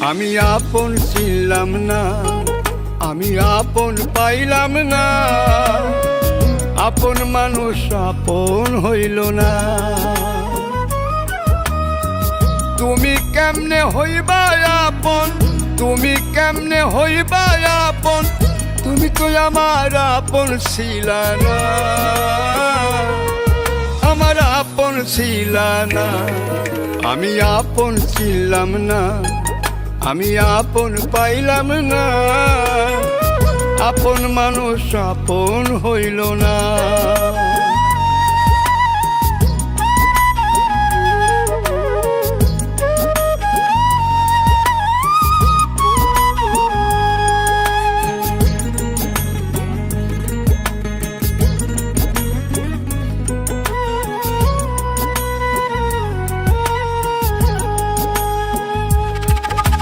আমি আপন ছিলাম না, আমি আপন পাইলাম না, আপন মানুষ আপন হইল না। তুমি কেমনে হইবা আপন, তুমি কেমনে হইবা আপন, তুমি তো আমার আপন ছিলা না, আমার আপন ছিলা না। আমি আপন ছিলাম না, আমি আপন পাইলাম না, আপন মানুষ আপন হইল না।